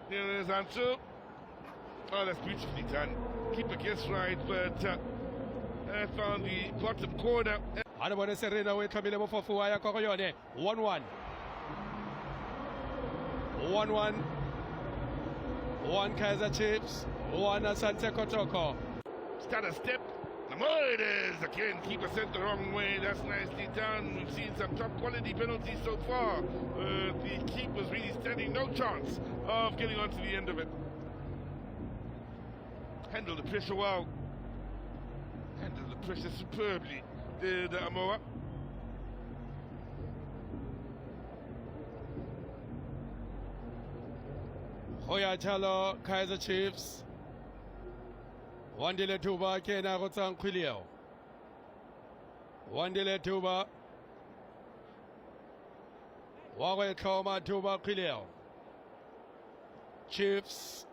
There is Ansu. Oh, that's beautifully done. Keeper gets right, but that's on the bottom corner. Anabone Serena wethabile bofofu waya kwa yone 1-1 1-1 1 Kaizer Chiefs 1 Asante Kotoko. Start a step. Oh, it is again. Keeper sent the wrong way. That's nicely done. We've seen some top quality penalties so far. The keeper's really standing no chance of getting onto the end of it. Handled the pressure well. Handled the pressure superbly. Did Amoa. Hoya Chalo Kaizer Chiefs. Wandile Tuba Kena Rotan Quilio. Wandile Tuba. Wawe Koma Tuba Quilio. Chiefs.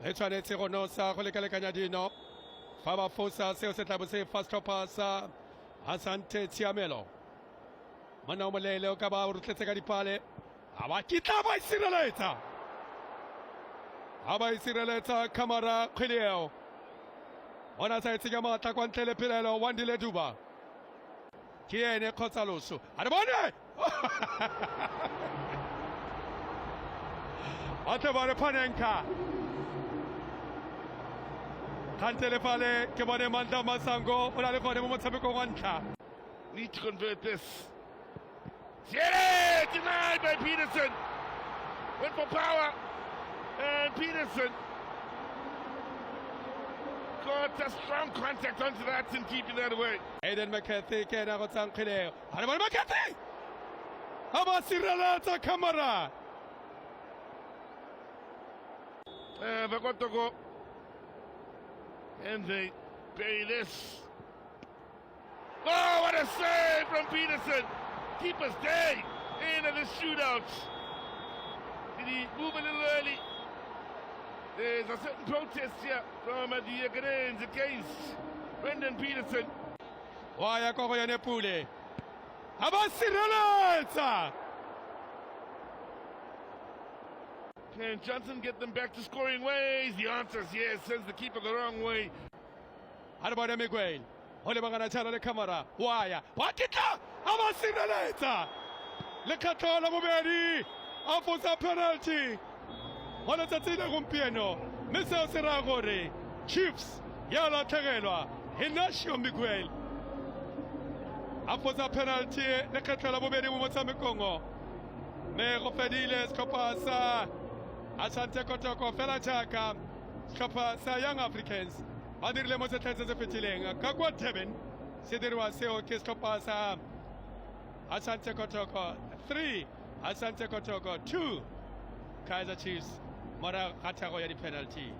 Hetwanetse Ronosa Kolekale Kanyadino. Faba Fosa Seosetabuse first pasa Asante Tiamelo. Mana Malele Okaba Uruteka di Pale. Awakita by Siraleta. Abai Siraleta Kamara Quilio. Ona sai tigama takwantele Pirelo Wandile Duba. Kiene Kotalosu. Adabone! Atabare Panenka. Kantele Pale, Kebane Manda Masango, Olale Motamiko Wanta. Need to convert this. Yeah! Denied by Peterson. Went for power. And Peterson got a strong contact onto that and keeping that away. Aiden McCarthy, Kena Rotan Quilio. Adabone McCarthy! Abasiralata Kamara. Vagotogo. And they bury this. Oh, what a save from Peterson! Keeper's day into the shootouts. Did he move a little early? There's a certain protest here from the Ghanaians against Brendan Peterson. Waya Koyane Pule. Abasiralata! Can Johnson get them back to scoring ways? The answer is yes. Sends the keeper the wrong way. Adabone Miguel. Olebangana Chala Kamara. Waya. Wakita! Abasiralata! Lekatola Muberi. Afosa penalty. Hola Tatina Gumpieno. Mesa Seragore. Chiefs. Yala Tegelwa. Hinashio Miguel. Afosa penalty. Lekatola Muberi Mumotame Congo. Mego Fediles Kopasa. Asante Kotoko Fela Chaka. Kopasa Young Africans. Adirle Mosetense Fitilenga. Kagwa Teben. Sidirwa Seo Kiskopasa. Asante Kotoko 3. Asante Kotoko 2. Kaizer Chiefs. Mara Katago Yadi penalty.